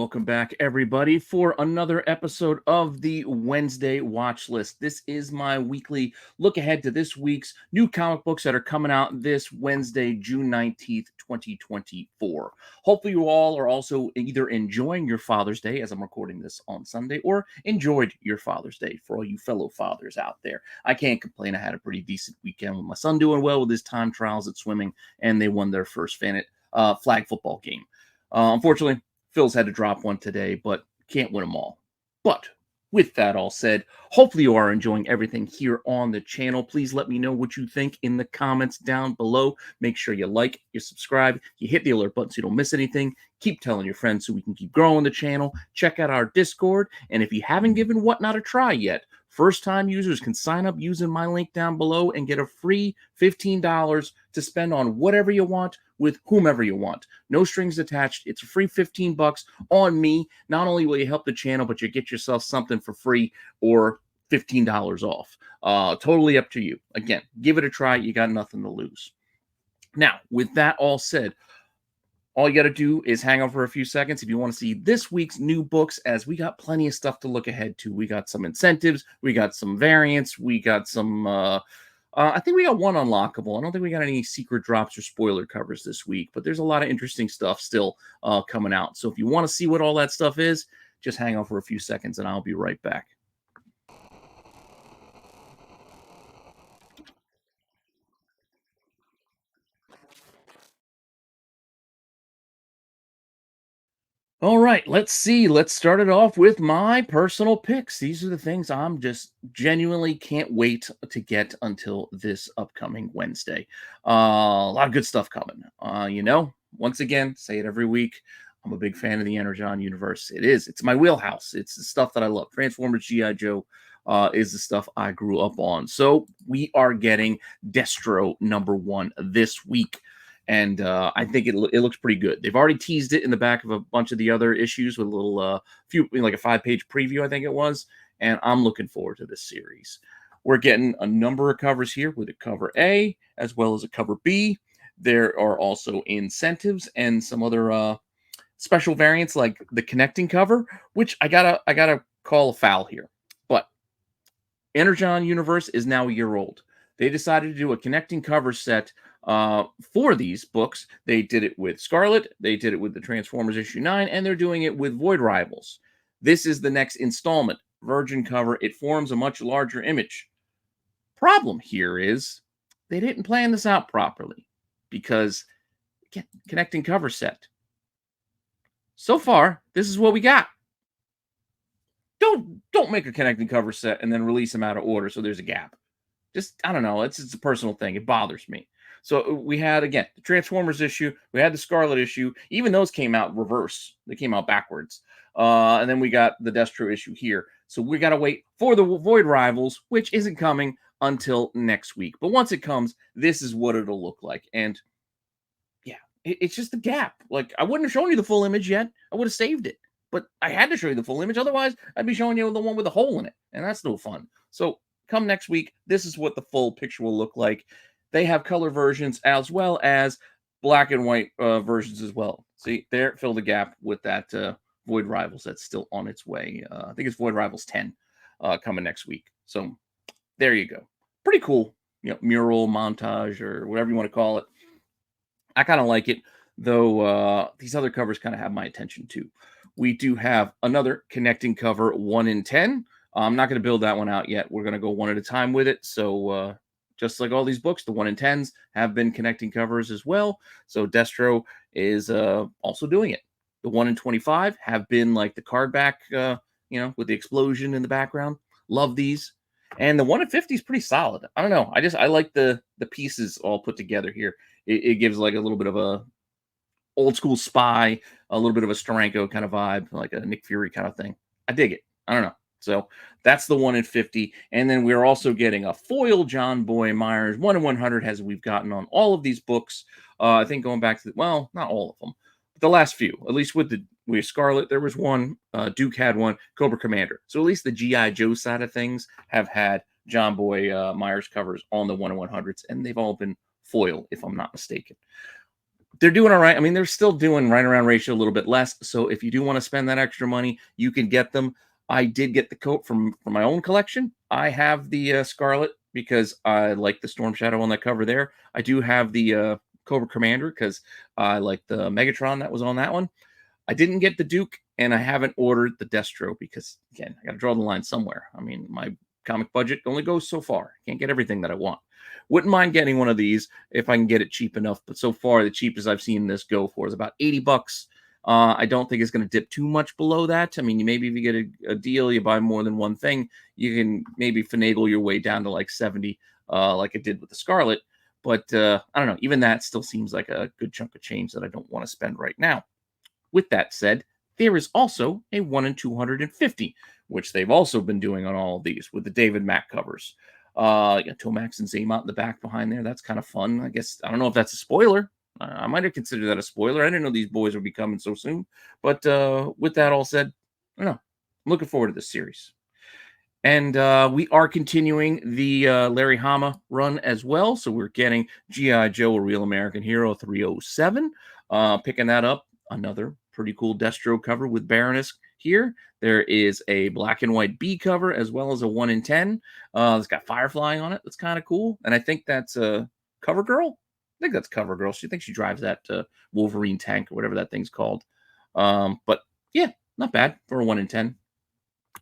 welcome back, everybody, for another episode of the Wednesday Watch List. This is my weekly look ahead to this week's new comic books that are coming out this Wednesday, June 19th, 2024. Hopefully you all are also either enjoying your Father's Day, as I'm recording this on Sunday, or enjoyed your Father's Day for all you fellow fathers out there. I can't complain. I had a pretty decent weekend with my son doing well with his time trials at swimming, and they won their first flag football game. Unfortunately, Phil's had to drop one today, but can't win them all. But with that all said, hopefully you are enjoying everything here on the channel. Please let me know what you think in the comments down below. Make sure you like, you subscribe, you hit the alert button so you don't miss anything. Keep telling your friends so we can keep growing the channel. Check out our Discord. And if you haven't given Whatnot a try yet, first-time users can sign up using my link down below and get a free $15 to spend on whatever you want with whomever you want. No strings attached. It's a free $15 on me. Not only will you help the channel, but you get yourself something for free or $15 off. Totally up to you. Again, give it a try. You got nothing to lose. Now, with that all said, all you got to do is hang on for a few seconds if you want to see this week's new books, as we got plenty of stuff to look ahead to. We got some incentives. We got some variants. We got some, I think we got one unlockable. I don't think we got any secret drops or spoiler covers this week, but there's a lot of interesting stuff still coming out. So if you want to see what all that stuff is, just hang on for a few seconds and I'll be right back. All right, let's see. Let's start it off with my personal picks. These are the things I'm just genuinely can't wait to get until this upcoming Wednesday. A lot of good stuff coming. Once again, say it every week. I'm a big fan of the Energon universe. It's my wheelhouse. It's the stuff that I love. Transformers, G.I. Joe is the stuff I grew up on. So we are getting Destro #1 this week. And I think it looks pretty good. They've already teased it in the back of a bunch of the other issues with a little, like a 5-page preview, I think it was. And I'm looking forward to this series. We're getting a number of covers here with a cover A as well as a cover B. There are also incentives and some other special variants like the connecting cover, which I gotta call a foul here. But Energon Universe is now a year old. They decided to do a connecting cover set for these books. They did it with Scarlet, they did it with the Transformers issue 9, and they're doing it with Void Rivals. This is the next installment, Virgin cover. It forms a much larger image. Problem here is they didn't plan this out properly because, again, connecting cover set. So far, this is what we got. Don't make a connecting cover set and then release them out of order so there's a gap. Just, I don't know, it's a personal thing. It bothers me. So we had, again, the Transformers issue. We had the Scarlet issue. Even those came out reverse. They came out backwards. And then we got the Destro issue here. So we got to wait for the Void Rivals, which isn't coming until next week. But once it comes, this is what it'll look like. And, yeah, it's just a gap. Like, I wouldn't have shown you the full image yet. I would have saved it. But I had to show you the full image. Otherwise, I'd be showing you the one with the hole in it. And that's no fun. So come next week, this is what the full picture will look like. They have color versions as well as black and white versions as well. See, there, fill the gap with that Void Rivals that's still on its way. I think it's Void Rivals 10 coming next week. So there you go. Pretty cool, mural montage or whatever you want to call it. I kind of like it, though these other covers kind of have my attention too. We do have another connecting cover, 1 in 10. I'm not going to build that one out yet. We're going to go one at a time with it. So just like all these books, the 1 in 10s have been connecting covers as well. So Destro is also doing it. The 1 in 25 have been like the card back, with the explosion in the background. Love these. And the 1 in 50 is pretty solid. I don't know. I like the pieces all put together here. It gives like a little bit of a old school Spy, a little bit of a Steranko kind of vibe, like a Nick Fury kind of thing. I dig it. I don't know. So that's the 1 in 50. And then we're also getting a foil John Boy Myers 1 in 100 as we've gotten on all of these books. I think going back to, well, not all of them, but the last few, at least with Scarlet, there was one, Duke had one, Cobra Commander. So at least the G.I. Joe side of things have had John Boy Myers covers on the 1 in 100s, and they've all been foil, if I'm not mistaken. They're doing all right. I mean, they're still doing right around ratio, a little bit less. So if you do want to spend that extra money, you can get them. I did get the coat from my own collection. I have the Scarlet because I like the Storm Shadow on that cover there. I do have the Cobra Commander because I like the Megatron that was on that one. I didn't get the Duke, and I haven't ordered the Destro because, again, I got to draw the line somewhere. I mean, my comic budget only goes so far. I can't get everything that I want. Wouldn't mind getting one of these if I can get it cheap enough, but so far the cheapest I've seen this go for is about 80 bucks. I don't think it's going to dip too much below that. I mean, maybe if you get a deal, you buy more than one thing, you can maybe finagle your way down to like 70, like it did with the Scarlet. But I don't know. Even that still seems like a good chunk of change that I don't want to spend right now. With that said, there is also a 1 in 250, which they've also been doing on all of these with the David Mack covers. Tomax and Zaymot in the back behind there. That's kind of fun. I guess, I don't know if that's a spoiler. I might have considered that a spoiler. I didn't know these boys would be coming so soon. But with that all said, I don't know. I'm looking forward to this series. And we are continuing the Larry Hama run as well. So we're getting G.I. Joe, A Real American Hero 307. Picking that up. Another pretty cool Destro cover with Baroness here. There is a black and white B cover as well as a 1 in 10. It's got Firefly on it. That's kind of cool. And I think that's a Cover Girl. I think that's Cover Girl. She thinks she drives that Wolverine tank or whatever that thing's called. But yeah, not bad for a 1 in 10.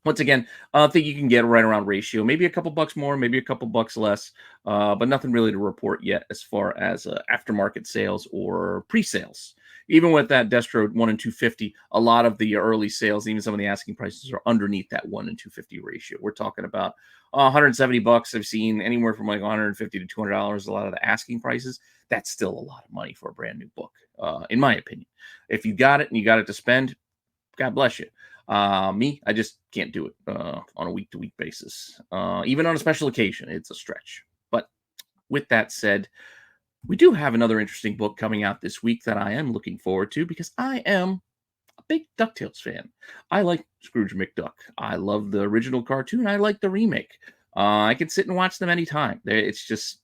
Once again, I think you can get right around ratio, maybe a couple bucks more, maybe a couple bucks less, but nothing really to report yet as far as aftermarket sales or pre-sales. Even with that Destro 1 in 250, a lot of the early sales, even some of the asking prices, are underneath that 1 in 250 ratio. We're talking about 170 bucks. I've seen anywhere from like 150 to $200. A lot of the asking prices. That's still a lot of money for a brand new book, in my opinion. If you got it and you got it to spend, God bless you. Me, I just can't do it on a week-to-week basis. Even on a special occasion, it's a stretch. But with that said, we do have another interesting book coming out this week that I am looking forward to because I am a big DuckTales fan. I like Scrooge McDuck. I love the original cartoon. I like the remake. I can sit and watch them anytime. It's just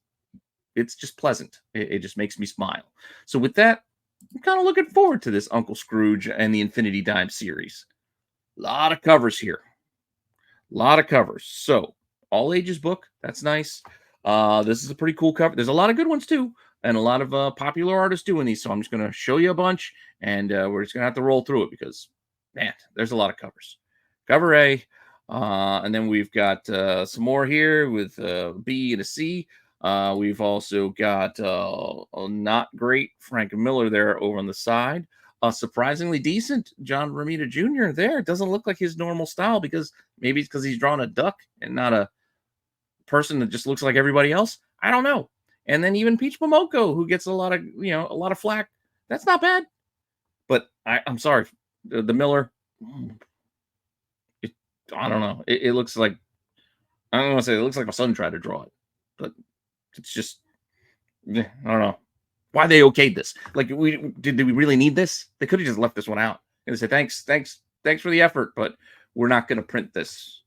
pleasant. It just makes me smile. So with that, I'm kind of looking forward to this Uncle Scrooge and the Infinity Dime series. A lot of covers here. A lot of covers. So, all ages book. That's nice. This is a pretty cool cover. There's a lot of good ones, too. And a lot of popular artists doing these. So, I'm just going to show you a bunch. And we're just going to have to roll through it because, man, there's a lot of covers. Cover A. And then we've got some more here with a B and a C. We've also got a not great Frank Miller there over on the side. Surprisingly decent John Romita Jr. there. It doesn't look like his normal style because maybe it's because he's drawn a duck and not a person that just looks like everybody else. I don't know. And then even Peach Momoko, who gets a lot of flack. That's not bad. But I'm sorry, the Miller. I don't know. It looks like, I don't want to say it looks like my son tried to draw it, but it's just, I don't know. Why they okayed this? Like, did we really need this? They could have just left this one out and say thanks for the effort, but we're not going to print this.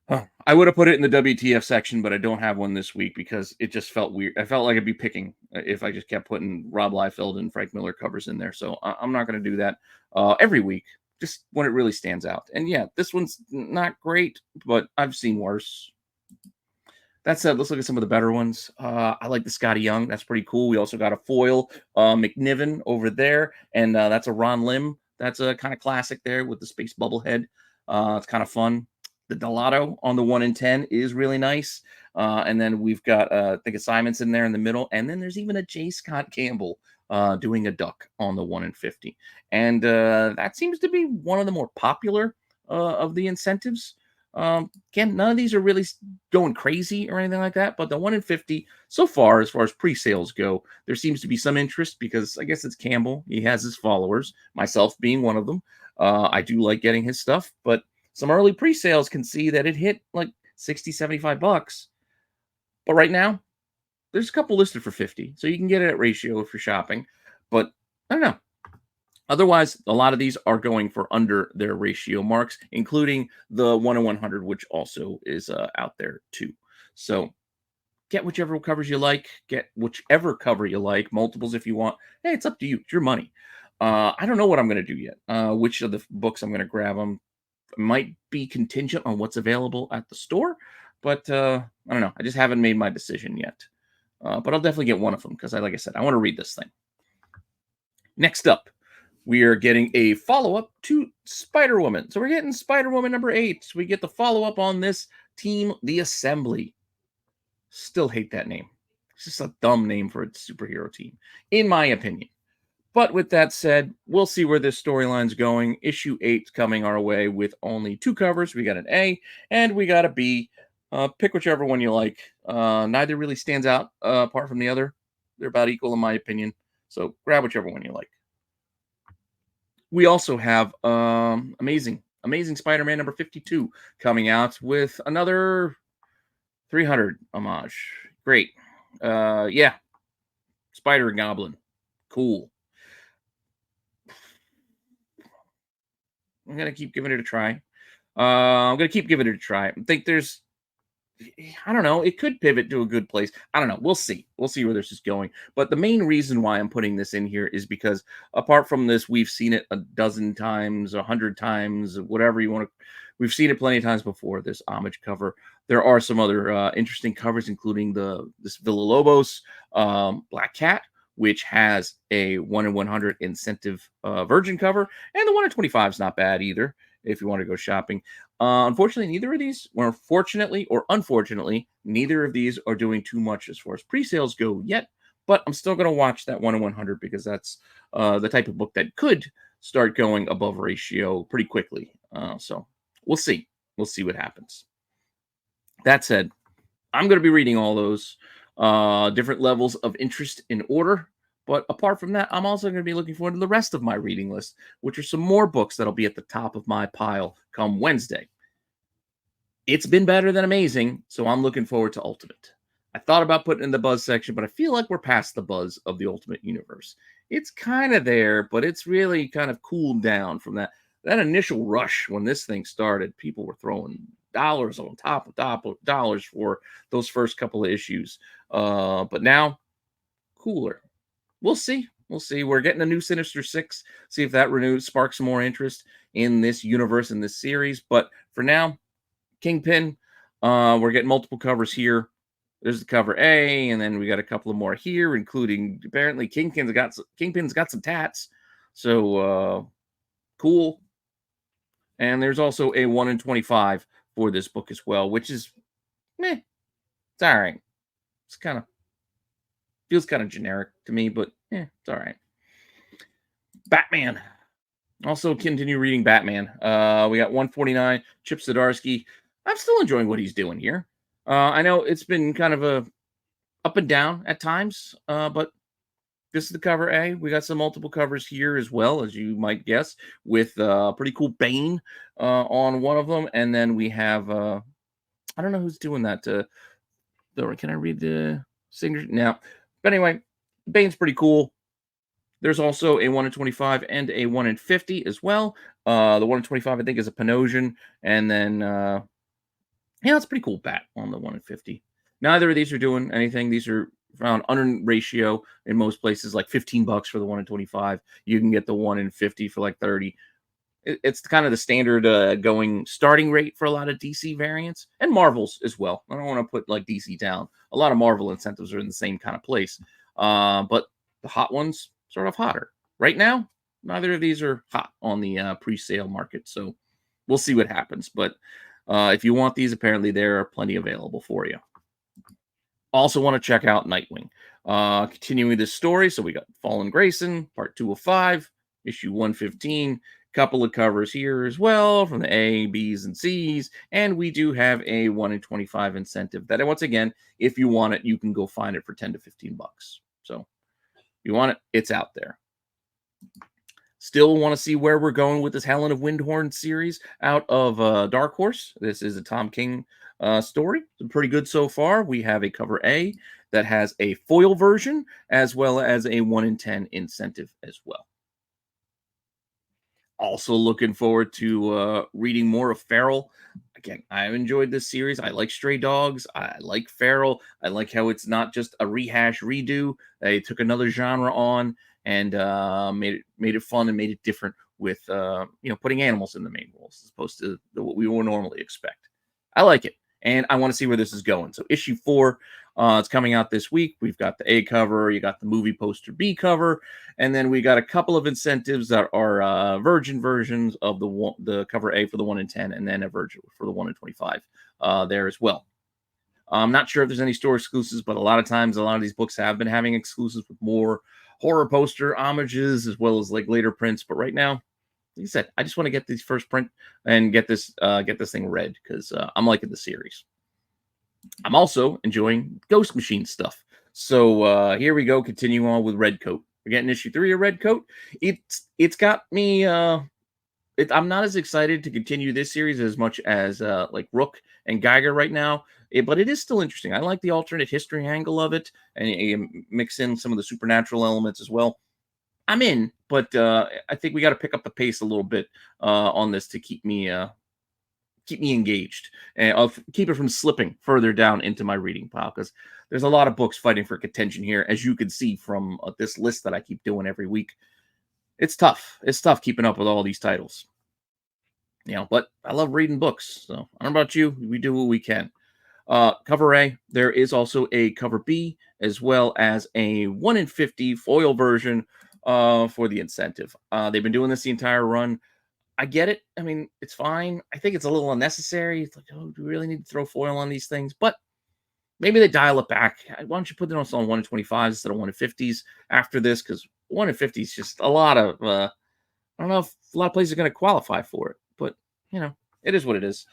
I would have put it in the WTF section, but I don't have one this week because it just felt weird. I felt like I'd be picking if I just kept putting Rob Liefeld and Frank Miller covers in there. So I'm not going to do that every week, just when it really stands out. And yeah, this one's not great, but I've seen worse. That said, let's look at some of the better ones. I like the Scotty Young. That's pretty cool. We also got a foil McNiven over there, and that's a Ron Lim. That's a kind of classic there with the space bubble head. It's kind of fun. The Delato on the 1 in 10 is really nice. And then we've got, I think, a Simonson there in the middle. And then there's even a J. Scott Campbell doing a duck on the 1 in 50. And that seems to be one of the more popular of the incentives. Again, none of these are really going crazy or anything like that, but the 1 in 50 so far as pre-sales go, there seems to be some interest because I guess it's Campbell. He has his followers, myself being one of them. I do like getting his stuff, but some early pre-sales can see that it hit like 60, 75 bucks. But right now, there's a couple listed for 50, so you can get it at ratio if you're shopping. But I don't know. Otherwise, a lot of these are going for under their ratio marks, including the 1 in 100, which also is out there too. So get whichever covers you like. Get whichever cover you like. Multiples if you want. Hey, it's up to you. It's your money. I don't know what I'm going to do yet. Which of the books I'm going to grab them might be contingent on what's available at the store. But I don't know. I just haven't made my decision yet. But I'll definitely get one of them because, like I said, I want to read this thing. Next up, we are getting a follow-up to Spider-Woman. So we're getting Spider-Woman number 8. We get the follow-up on this team, The Assembly. Still hate that name. It's just a dumb name for a superhero team, in my opinion. But with that said, we'll see where this storyline's going. Issue 8's coming our way with only 2 covers. We got an A and we got a B. Pick whichever one you like. Neither really stands out apart from the other. They're about equal in my opinion. So grab whichever one you like. We also have Amazing Spider-Man number 52 coming out with another 300 homage. Great. Yeah. Spider and Goblin. Cool. I'm going to keep giving it a try. I think there's, I don't know, it could pivot to a good place. I don't know. We'll see. We'll see where this is going. But the main reason why I'm putting this in here is because apart from this, we've seen it a dozen times, 100 times, whatever you want to. We've seen it plenty of times before, this homage cover. There are some other interesting covers, including this Villalobos Black Cat, which has a 1 in 100 incentive virgin cover. And the 1 in 25 is not bad either, if you want to go shopping. Unfortunately, neither of these, or fortunately or unfortunately, neither of these are doing too much as far as pre-sales go yet. But I'm still going to watch that 1 in 100 because that's the type of book that could start going above ratio pretty quickly. So we'll see. We'll see what happens. That said, I'm going to be reading all those different levels of interest in order. But apart from that, I'm also going to be looking forward to the rest of my reading list, which are some more books that'll be at the top of my pile come Wednesday. It's been better than Amazing, so I'm looking forward to Ultimate. I thought about putting it in the buzz section, but I feel like we're past the buzz of the Ultimate Universe. It's kind of there, but it's really kind of cooled down from that initial rush when this thing started. People were throwing dollars on top of dollars for those first couple of issues. But now, cooler. We'll see. We'll see. We're getting a new Sinister Six. See if that sparks some more interest in this universe, in this series. But for now, Kingpin, we're getting multiple covers here. There's the cover A, and then we got a couple of more here, including apparently Kingpin's got some tats. So cool. And there's also a 1 in 25 for this book as well, which is meh. It's all right. It's kind of feels kind of generic to me, but it's all right. Batman. Also continue reading Batman. We got 149, Chip Zdarsky. I'm still enjoying what he's doing here. I know it's been kind of a up and down at times, but this is the cover A. We got some multiple covers here as well, as you might guess, with pretty cool Bane on one of them. And then we have, I don't know who's doing that. Can I read the signature? No. But anyway, Bane's pretty cool. There's also a 1 in 25 and a 1 in 50 as well. The 1 in 25, I think, is a Panosian. And then, it's a pretty cool bat on the 1 in 50. Neither of these are doing anything. These are around under ratio in most places, like $15 for the 1 in 25. You can get the 1 in 50 for like 30. It's kind of the standard going starting rate for a lot of DC variants and Marvels as well. I don't want to put like DC down. A lot of Marvel incentives are in the same kind of place. But the hot ones sort of hotter. Right now, neither of these are hot on the pre-sale market. So we'll see what happens. But if you want these, apparently there are plenty available for you. Also want to check out Nightwing. Continuing this story, so we got Fallen Grayson, part 2 of 5, issue 115. Couple of covers here as well from the A, B's, and C's. And we do have a 1 in 25 incentive that, once again, if you want it, you can go find it for 10 to 15 bucks. So if you want it, it's out there. Still want to see where we're going with this Helen of Windhorn series out of Dark Horse. This is a Tom King story. It's pretty good so far. We have a cover A that has a foil version as well as a 1 in 10 incentive as well. Also looking forward to reading more of Feral. again, I've enjoyed this series. I like Stray Dogs. I like Feral. I like how it's not just a rehash redo. They took another genre on and made it fun and made it different with putting animals in the main roles as opposed to what we would normally expect. I like it, and I want to see where this is going. So issue 4, it's coming out this week. We've got the A cover, you got the movie poster B cover, and then we got a couple of incentives that are virgin versions of the cover A for the 1 in 10, and then a virgin for the 1 in 25 there as well. I'm not sure if there's any store exclusives, but a lot of times, a lot of these books have been having exclusives with more horror poster homages as well as like later prints. But right now, like I said, I just want to get these first print and get this thing read because I'm liking the series. I'm also enjoying Ghost Machine stuff. So here we go. Continue on with Red Coat. We're getting issue 3 of Red Coat. It's got me. I'm not as excited to continue this series as much as like Rook and Geiger right now. But it is still interesting. I like the alternate history angle of it, and you mix in some of the supernatural elements as well. I'm in, but I think we got to pick up the pace a little bit on this to keep me engaged, and I'll keep it from slipping further down into my reading pile because there's a lot of books fighting for contention here, as you can see from this list that I keep doing every week. It's tough. It's tough keeping up with all these titles, but I love reading books. So I don't know about you. We do what we can. Cover A, there is also a cover B, as well as a 1 in 50 foil version for the incentive. They've been doing this the entire run. I get it. I mean, it's fine. I think it's a little unnecessary. It's like, oh, do we really need to throw foil on these things? But maybe they dial it back. Why don't you put it on 1 in 25s instead of 1 in 50s after this? Because 1 in 50 is just a lot of, I don't know if a lot of places are going to qualify for it, but, it is what it is.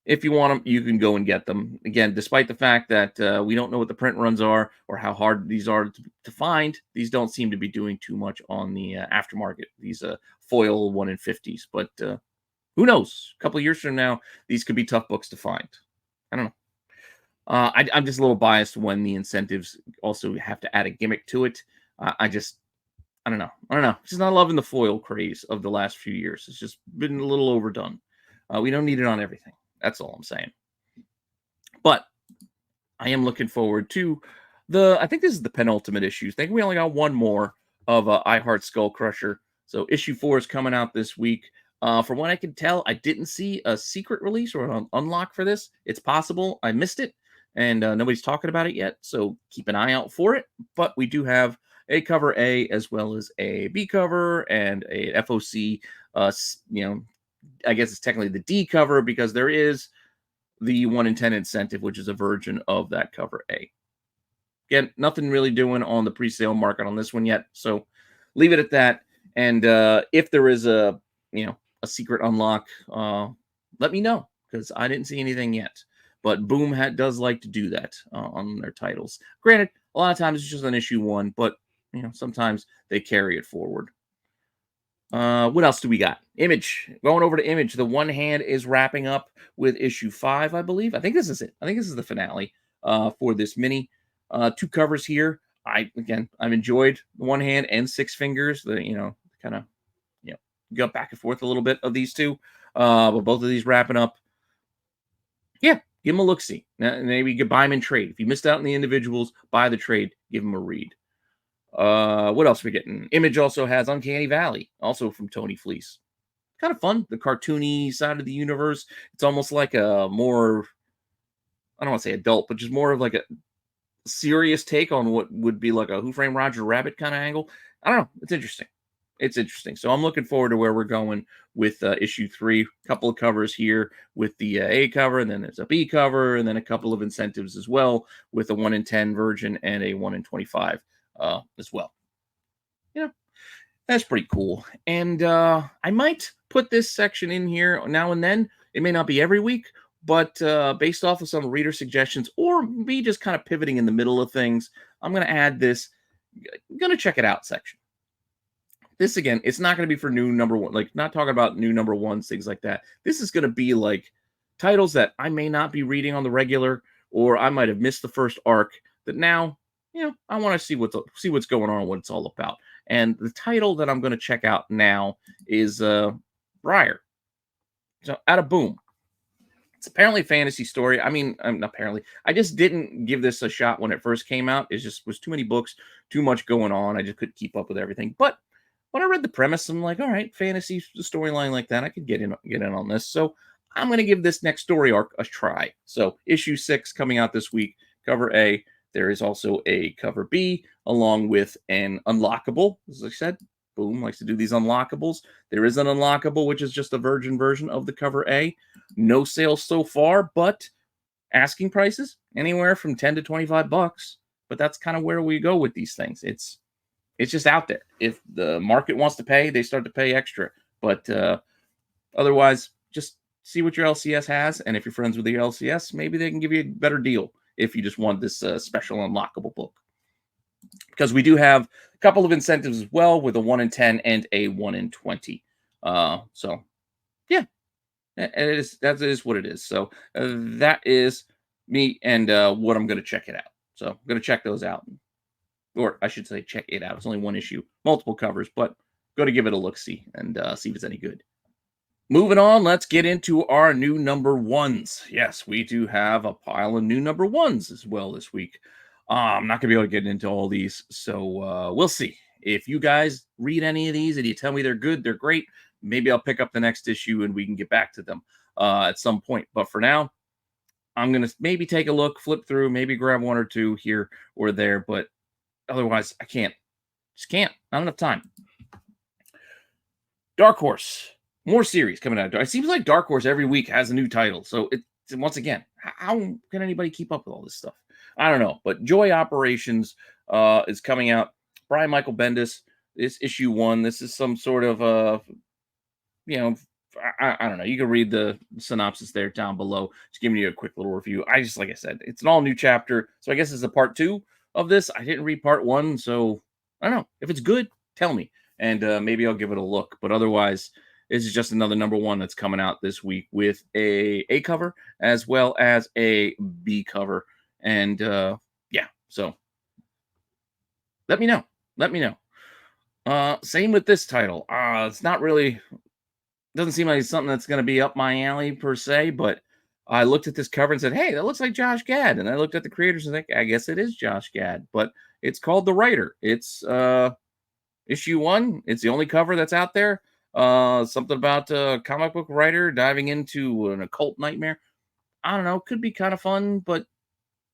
If you want them, you can go and get them. Again, despite the fact that we don't know what the print runs are or how hard these are to find, these don't seem to be doing too much on the aftermarket, these foil 1 in 50s. But who knows? A couple of years from now, these could be tough books to find. I don't know. I'm just a little biased when the incentives also have to add a gimmick to it. I don't know. Just not loving the foil craze of the last few years. It's just been a little overdone. We don't need it on everything. That's all I'm saying. But I am looking forward to I think this is the penultimate issue. I think we only got one more of I Heart Skull Crusher. So issue 4 is coming out this week. From what I can tell, I didn't see a secret release or an unlock for this. It's possible I missed it, and nobody's talking about it yet. So keep an eye out for it. But we do have a cover A as well as a B cover and a FOC, I guess it's technically the D cover because there is the 1 in 10 incentive, which is a version of that cover A. Again, nothing really doing on the pre-sale market on this one yet, so leave it at that. And if there is a secret unlock, let me know because I didn't see anything yet. But Boom does like to do that on their titles. Granted, a lot of times it's just on issue 1, but sometimes they carry it forward. What else do we got? Image. Going over to Image. The One Hand is wrapping up with issue 5, I believe. I think this is it. I think this is the finale for this mini. 2 covers here. I've enjoyed the One Hand and Six Fingers. The kind of go back and forth a little bit of these two. But both of these wrapping up. Yeah, give them a look-see. Maybe you could buy them in trade. If you missed out on the individuals, buy the trade. Give them a read. What else are we getting? Image also has Uncanny Valley, also from Tony Fleece. Kind of fun, the cartoony side of the universe. It's almost like a more, I don't want to say adult, but just more of like a serious take on what would be like a Who Framed Roger Rabbit kind of angle. I don't know. It's interesting. It's interesting. So I'm looking forward to where we're going with issue 3. A couple of covers here with the A cover, and then there's a B cover, and then a couple of incentives as well with a 1 in 10 version and a 1 in 25 as well. That's pretty cool. And I might put this section in here now and then. It may not be every week, but based off of some reader suggestions or me just kind of pivoting in the middle of things, I'm going to add this going to check it out section. This, again, it's not going to be for new number one, like not talking about new number ones, things like that. This is going to be like titles that I may not be reading on the regular, or I might have missed the first arc that now, I want to see what's going on, what it's all about. And the title that I'm going to check out now is Brier. So out of Boom. It's apparently a fantasy story. I mean, apparently, I just didn't give this a shot when it first came out. It just was too many books, too much going on. I just couldn't keep up with everything. But when I read the premise, I'm like, all right, fantasy storyline like that, I could get in on this. So I'm going to give this next story arc a try. So issue 6 coming out this week, cover A. There is also a cover B, along with an unlockable. As I said, Boom likes to do these unlockables. There is an unlockable, which is just a virgin version of the cover A. No sales so far, but asking prices anywhere from 10 to 25 bucks. But that's kind of where we go with these things. It's just out there. If the market wants to pay, they start to pay extra. But otherwise, just see what your LCS has. And if you're friends with your LCS, maybe they can give you a better deal if you just want this special unlockable book. Because we do have a couple of incentives as well, with a 1 in 10 and a 1 in 20. So, yeah, that is what it is. So that is me and what I'm going to check it out. So I'm going to check those out. Or I should say check it out. It's only one issue, multiple covers, but go to give it a look-see and see if it's any good. Moving on, let's get into our new number ones. Yes, we do have a pile of new number ones as well this week. I'm not going to be able to get into all these, so we'll see. If you guys read any of these and you tell me they're good, they're great, maybe I'll pick up the next issue and we can get back to them at some point. But for now, I'm going to maybe take a look, flip through, maybe grab one or two here or there, but otherwise, I can't. Just can't. Not enough time. Dark Horse. More series coming out. It seems like Dark Horse every week has a new title. So, once again, how can anybody keep up with all this stuff? I don't know. But Joy Operations is coming out. Brian Michael Bendis. This issue 1. This is some sort of, I don't know. You can read the synopsis there down below. Just giving you a quick little review. Like I said, it's an all new chapter. So I guess it's a part 2 of this. I didn't read part 1. So I don't know. If it's good, tell me. And maybe I'll give it a look. But otherwise, this is just another number 1 that's coming out this week with a cover as well as a B cover. And yeah, so let me know. Let me know. Same with this title. It's not really, doesn't seem like it's something that's going to be up my alley per se, but I looked at this cover and said, hey, that looks like Josh Gad. And I looked at the creators and I guess it is Josh Gad, but it's called The Writer. It's issue 1. It's the only cover that's out there. Something about a comic book writer diving into an occult nightmare. I don't know. Could be kind of fun, but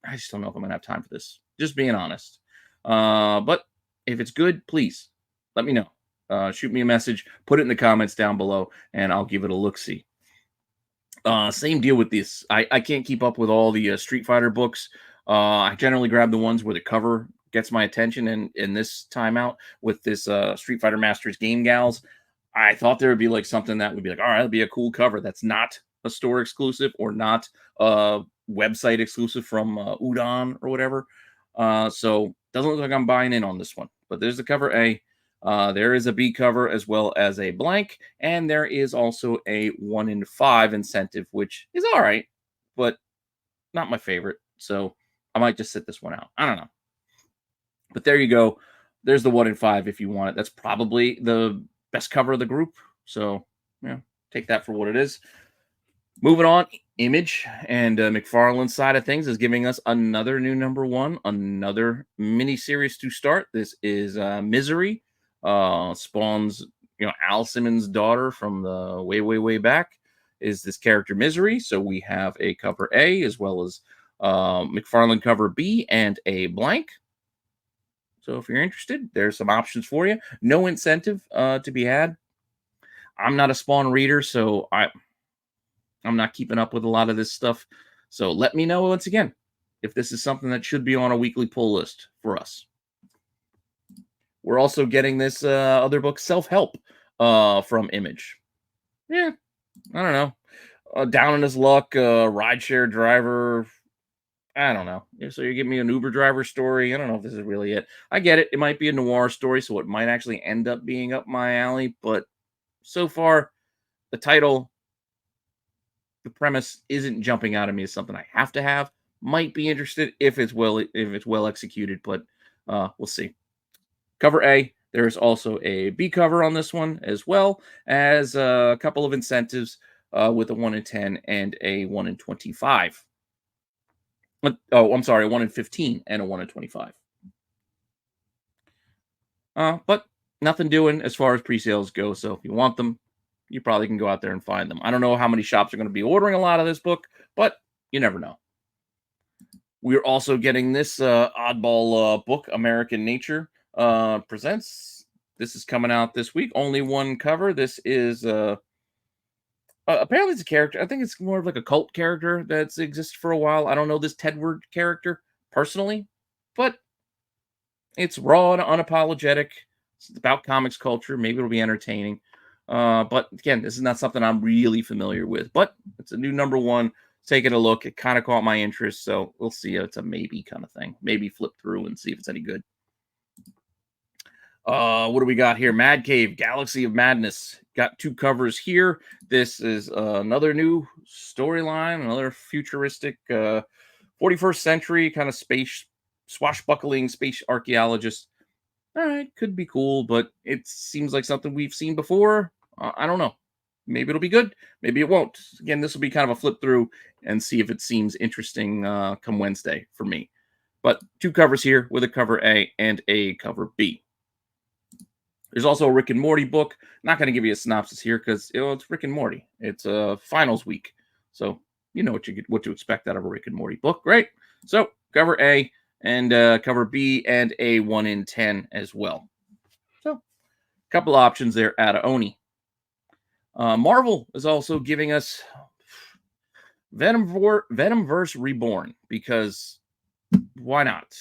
I just don't know if I'm going to have time for this. Just being honest. But if it's good, please let me know. Shoot me a message. Put it in the comments down below, and I'll give it a look-see. Same deal with this. I can't keep up with all the Street Fighter books. I generally grab the ones where the cover gets my attention, and in this time out with this Street Fighter Masters Game Gals, I thought there would be like something that would be like, all right, that'd be a cool cover that's not a store exclusive or not a website exclusive from Udon or whatever. So doesn't look like I'm buying in on this one. But there's the cover A. There is a B cover as well as a blank, and there is also a 1 in 5 incentive, which is all right, but not my favorite. So I might just sit this one out. I don't know. But there you go. There's the 1 in 5 if you want it. That's probably the best cover of the group. So, yeah, take that for what it is. Moving on, Image and McFarlane's side of things is giving us another new number 1, another mini series to start. This is Misery. Spawn's, Al Simmons' daughter from the way back is this character Misery. So we have a cover A as well as McFarlane cover B and a blank. So if you're interested, there's some options for you. No incentive to be had. I'm not a Spawn reader, so I'm not keeping up with a lot of this stuff. So let me know once again if this is something that should be on a weekly pull list for us. We're also getting this other book, Self-Help, from Image. Yeah, I don't know. Down in his luck, rideshare driver. I don't know. So you're giving me an Uber driver story. I don't know if this is really it. I get it. It might be a noir story, so it might actually end up being up my alley. But so far, the title, the premise isn't jumping out at me as something I have to have. Might be interested if it's well executed, but we'll see. Cover A. There's also a B cover on this one, as well as a couple of incentives. with a 1 in 10 and a 1 in 25. Oh, I'm sorry, a 1 in 15 and a 1 in 25. But nothing doing as far as pre-sales go. So if you want them, you probably can go out there and find them. I don't know how many shops are going to be ordering a lot of this book, but you never know. We're also getting this oddball book, American Nature Presents. This is coming out this week. Only one cover. This is apparently it's a character. I think it's more of like a cult character that's existed for a while. I don't know this Tedward character personally, but it's raw and unapologetic. It's about comics culture. Maybe it'll be entertaining. But again, this is not something I'm really familiar with. But it's a new #1. Taking a look. It kind of caught my interest, so we'll see. It's a maybe kind of thing. Maybe flip through and see if it's any good. What do we got here? Mad Cave, Galaxy of Madness. Got 2 covers here. This is another new storyline, another futuristic 41st century kind of space swashbuckling space archaeologist. All right, could be cool, but it seems like something we've seen before. I don't know. Maybe it'll be good. Maybe it won't. Again, this will be kind of a flip through and see if it seems interesting come Wednesday for me. But 2 covers here with a cover A and a cover B. There's also a Rick and Morty book. Not going to give you a synopsis here because it's Rick and Morty. It's finals week, so you know what to expect out of a Rick and Morty book, right? So cover A and cover B and a 1 in 10 as well. So a couple options there out of Oni. Marvel is also giving us Venomverse Reborn because why not?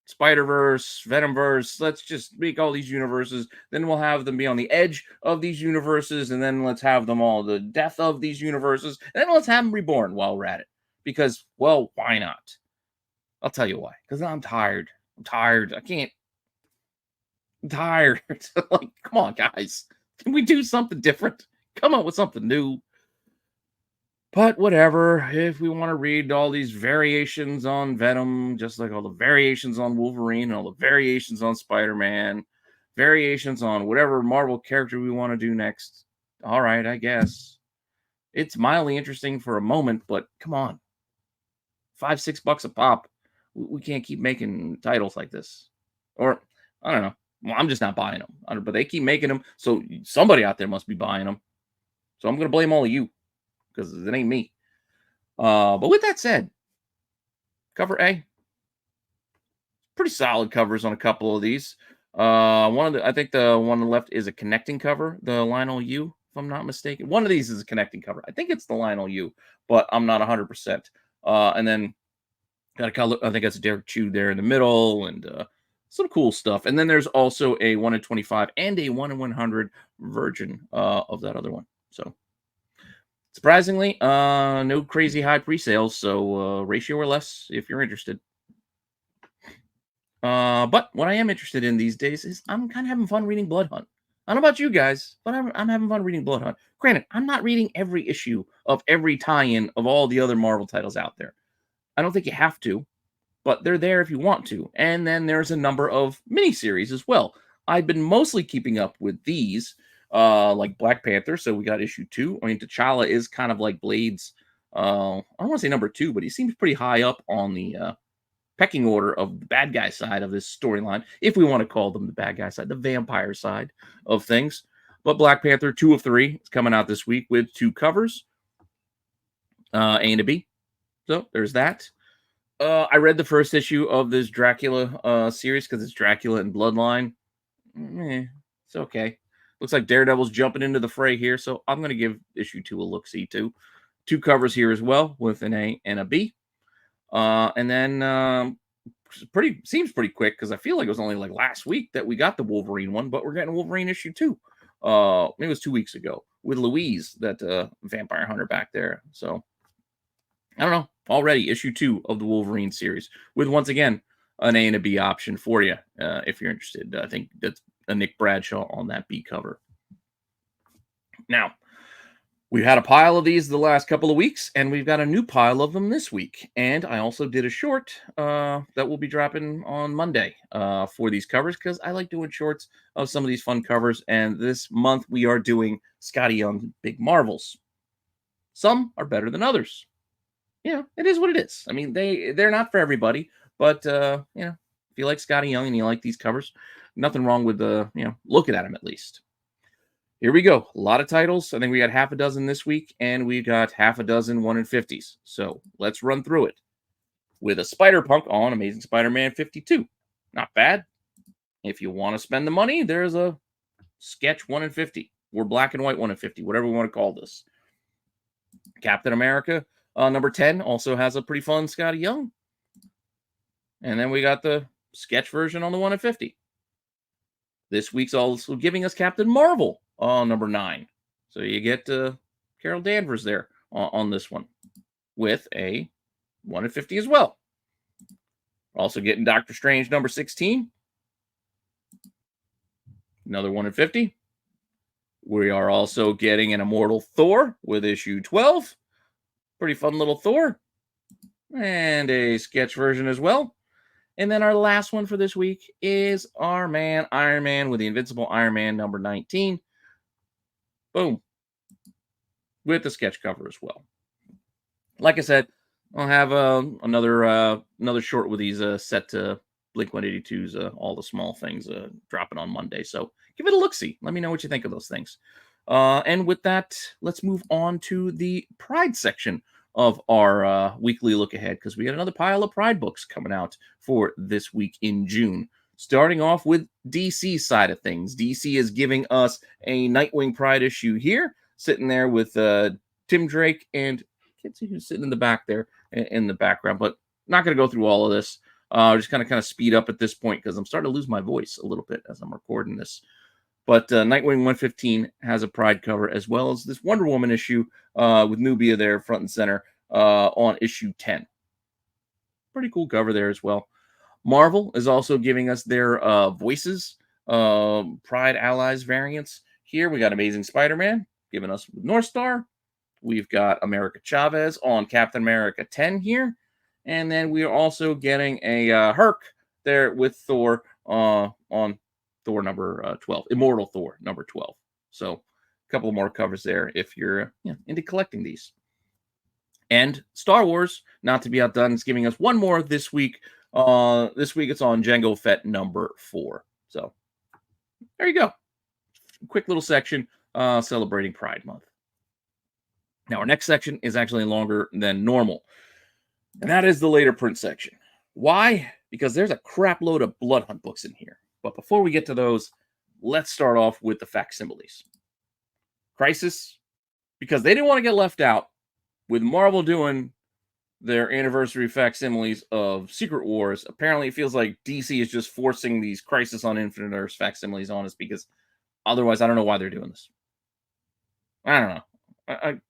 Spider-Verse, Venomverse, let's just make all these universes. Then we'll have them be on the edge of these universes, and then let's have them all the death of these universes, and then let's have them reborn while we're at it. Because, well, why not? I'll tell you why. Because I'm tired. I'm tired. I can't. I'm tired. Like, come on, guys. Can we do something different? Come up with something new. But whatever, if we want to read all these variations on Venom, just like all the variations on Wolverine, and all the variations on Spider-Man, variations on whatever Marvel character we want to do next, all right, I guess. It's mildly interesting for a moment, but come on. $5-6 a pop. We can't keep making titles like this. Or, I don't know. Well, I'm just not buying them. But they keep making them, so somebody out there must be buying them. So I'm going to blame all of you. Because it ain't me. But with that said, cover A, pretty solid covers on a couple of these. I think the one on the left is a connecting cover, the Lionel U, if I'm not mistaken. One of these is a connecting cover. I think it's the Lionel U, but I'm not 100%. And then got a color. I think that's a Derek Chew there in the middle, and some cool stuff. And then there's also a 1 in 25 and a 1 in 100 version of that other one. So. Surprisingly, no crazy high pre-sales, so ratio or less if you're interested. But what I am interested in these days is I'm kind of having fun reading Blood Hunt. I don't know about you guys, but I'm having fun reading Blood Hunt. Granted, I'm not reading every issue of every tie-in of all the other Marvel titles out there. I don't think you have to, but they're there if you want to. And then there's a number of miniseries as well. I've been mostly keeping up with these. Like Black Panther, so we got issue 2. I mean, T'Challa is kind of like Blade's, I don't want to say number 2, but he seems pretty high up on the pecking order of the bad guy side of this storyline, if we want to call them the bad guy side, the vampire side of things. But Black Panther 2 of 3 is coming out this week with 2 covers, A and a B. So there's that. I read the first issue of this Dracula series because it's Dracula and Bloodline. It's okay. Looks like Daredevil's jumping into the fray here, so I'm going to give issue 2 a look-see too. 2 covers here as well with an A and a B. And then seems pretty quick because I feel like it was only like last week that we got the Wolverine one, but we're getting Wolverine issue 2. Maybe it was 2 weeks ago with Louise, that vampire hunter back there. So I don't know. Already issue 2 of the Wolverine series with, once again, an A and a B option for you if you're interested. I think that's a Nick Bradshaw on that B cover. Now, We've had a pile of these the last couple of weeks, and we've got a new pile of them this week. And I also did a short that will be dropping on Monday for these covers because I like doing shorts of some of these fun covers. And this month we are doing Scotty Young's Big Marvels. Some are better than others. It is what it is. I mean, they're not for everybody, but if you like Scotty Young and you like these covers, nothing wrong with looking at them at least. Here we go. A lot of titles. I think we got half a dozen this week, and we got half a dozen 1 in 50s. So let's run through it. With a Spider-Punk on Amazing Spider-Man 52. Not bad. If you want to spend the money, there's a sketch 1 in 50 or black and white 1 in 50, whatever we want to call this. Captain America number 10 also has a pretty fun Scotty Young. And then we got the sketch version on the 1 in 50. This week's also giving us Captain Marvel number 9. So you get Carol Danvers there on this one with a 1 in 50 as well. Also getting Doctor Strange number 16. Another 1 in 50. We are also getting an Immortal Thor with issue 12. Pretty fun little Thor. And a sketch version as well. And then our last one for this week is our man, Iron Man, with the Invincible Iron Man number 19. Boom. With the sketch cover as well. Like I said, I'll have another short with these set to Blink-182's All the Small Things dropping on Monday. So give it a look-see. Let me know what you think of those things. And with that, let's move on to the Pride section of our weekly look ahead, because we got another pile of Pride books coming out for this week in June. Starting off with DC side of things. DC is giving us a Nightwing Pride issue here, sitting there with Tim Drake, and I can't see who's sitting in the back there in the background, but not going to go through all of this. Just kind of speed up at this point because I'm starting to lose my voice a little bit as I'm recording this. But Nightwing 115 has a Pride cover, as well as this Wonder Woman issue with Nubia there front and center on issue 10. Pretty cool cover there as well. Marvel is also giving us their Voices Pride Allies variants. Here we got Amazing Spider-Man giving us with North Star. We've got America Chavez on Captain America 10 here. And then we are also getting a Herc there with Thor on Thor number 12, Immortal Thor number 12. So a couple more covers there if you're into collecting these. And Star Wars, not to be outdone, is giving us one more this week. This week it's on Jango Fett number 4. So there you go. Quick little section celebrating Pride Month. Now our next section is actually longer than normal, and that is the later print section. Why? Because there's a crap load of Blood Hunt books in here. But before we get to those, let's start off with the facsimiles. Crisis, because they didn't want to get left out with Marvel doing their anniversary facsimiles of Secret Wars. Apparently, it feels like DC is just forcing these Crisis on Infinite Earths facsimiles on us, because otherwise, I don't know why they're doing this. I don't know.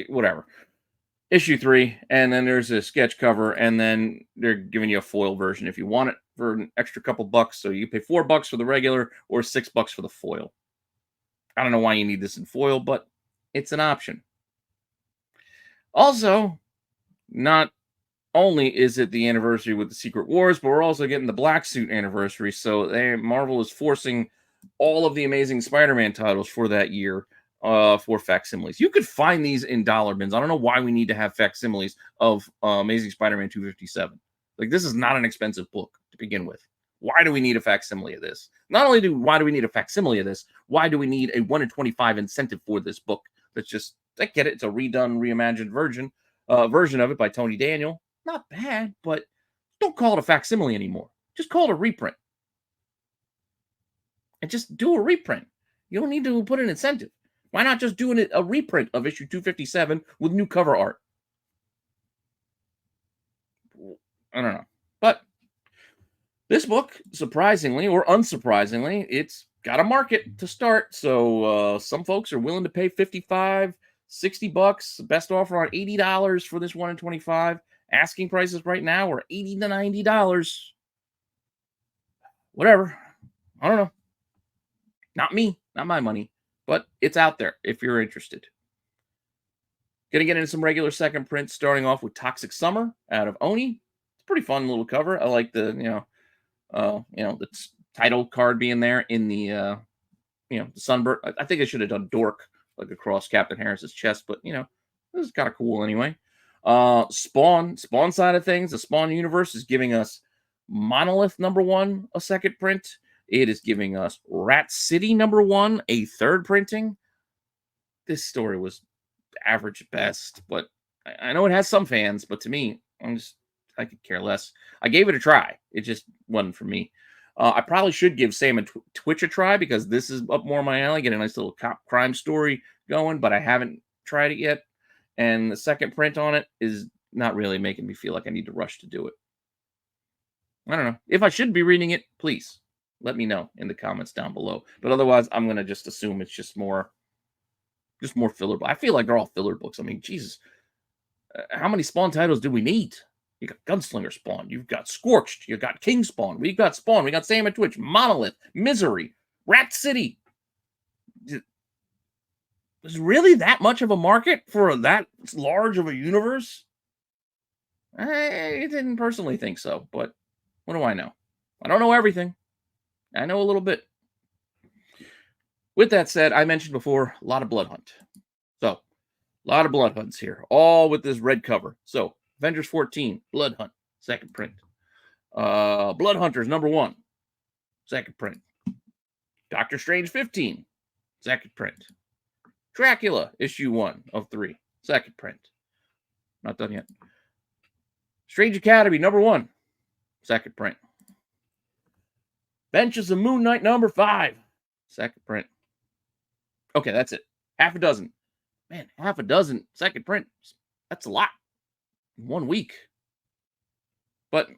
Whatever. Issue 3, and then there's a sketch cover, and then they're giving you a foil version if you want it for an extra couple bucks. So you pay $4 for the regular or $6 for the foil. I don't know why you need this in foil, but it's an option. Also, not only is it the anniversary with the Secret Wars, but we're also getting the Black Suit anniversary. So Marvel is forcing all of the Amazing Spider-Man titles for that year for facsimiles. You could find these in dollar bins. I don't know why we need to have facsimiles of Amazing Spider-Man 257. Like, this is not an expensive book to begin with. Why do we need a facsimile of this? Not only why do we need a facsimile of this, why do we need a 1 in 25 incentive for this book? That's just, I get it. It's a redone, reimagined version of it by Tony Daniel. Not bad, but don't call it a facsimile anymore. Just call it a reprint. And just do a reprint. You don't need to put an incentive. Why not just doing a reprint of issue 257 with new cover art? I don't know. But this book, surprisingly or unsurprisingly, it's got a market to start. So some folks are willing to pay $55, $60. Best offer on $80 for this 1 in 25. Asking prices right now are $80 to $90. Whatever. I don't know. Not me. Not my money. But it's out there if you're interested. Gonna get into some regular second prints, starting off with Toxic Summer out of Oni. It's a pretty fun little cover. I like the the title card being there in the the sunbird. I think I should have done Dork like across Captain Harris's chest, but this is kind of cool anyway. Spawn side of things, the Spawn universe is giving us Monolith #1, a second print. It is giving us Rat City #1, a third printing. This story was average at best, but I know it has some fans, but to me, I could care less. I gave it a try. It just wasn't for me. I probably should give Sam and Twitch a try because this is up more my alley. Get a nice little cop crime story going, but I haven't tried it yet. And the second print on it is not really making me feel like I need to rush to do it. I don't know. If I should be reading it, please let me know in the comments down below. But otherwise, I'm going to just assume it's just more filler. I feel like they're all filler books. I mean, Jesus, how many Spawn titles do we need? You got Gunslinger Spawn. You've got Scorched. You got King Spawn. We got Spawn. We got Sam and Twitch. Monolith. Misery. Rat City. Is really that much of a market for that large of a universe? I didn't personally think so, but what do I know? I don't know everything. I know a little bit. With that said, I mentioned before, a lot of Blood Hunt. So, a lot of Blood Hunts here, all with this red cover. So, Avengers 14, Blood Hunt, second print. Blood Hunters #1, second print. Doctor Strange 15, second print. Dracula, issue 1 of 3, second print. Not done yet. Strange Academy #1, second print. Benches of Moon Knight #5, second print. Okay, that's it. Half a dozen. Man, half a dozen second prints. That's a lot. 1 week. But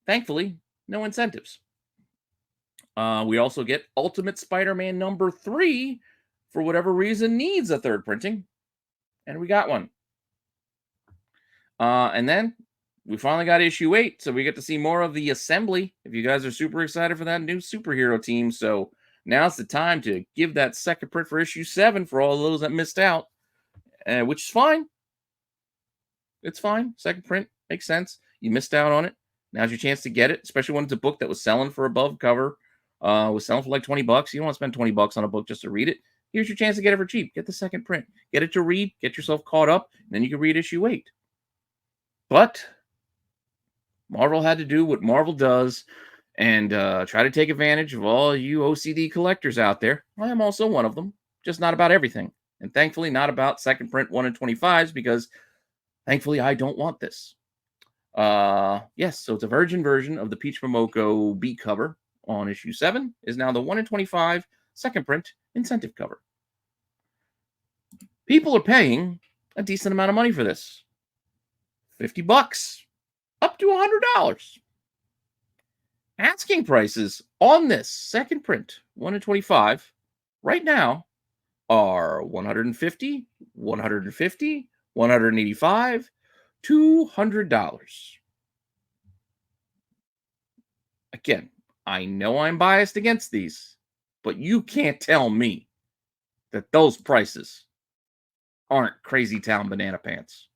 thankfully, no incentives. We also get Ultimate Spider-Man #3, for whatever reason, needs a third printing. And we got one. And then we finally got issue 8, so we get to see more of the assembly. If you guys are super excited for that new superhero team, so now's the time to give that second print for issue 7 for all those that missed out, which is fine. It's fine. Second print makes sense. You missed out on it. Now's your chance to get it, especially when it's a book that was selling for above cover. Was selling for like $20. You don't want to spend $20 on a book just to read it. Here's your chance to get it for cheap. Get the second print. Get it to read. Get yourself caught up. And then you can read issue 8. But Marvel had to do what Marvel does and try to take advantage of all you OCD collectors out there. I am also one of them. Just not about everything. And thankfully not about second print 1 in 25s because thankfully I don't want this. Yes, so it's a virgin version of the Peach Momoko beat cover on issue 7 is now the 1 in 25 second print incentive cover. People are paying a decent amount of money for this. $50 up to $100. Asking prices on this second print 1 in 25 right now are $150, $150, $185, $200. Again, I know I'm biased against these, but you can't tell me that those prices aren't crazy town banana pants.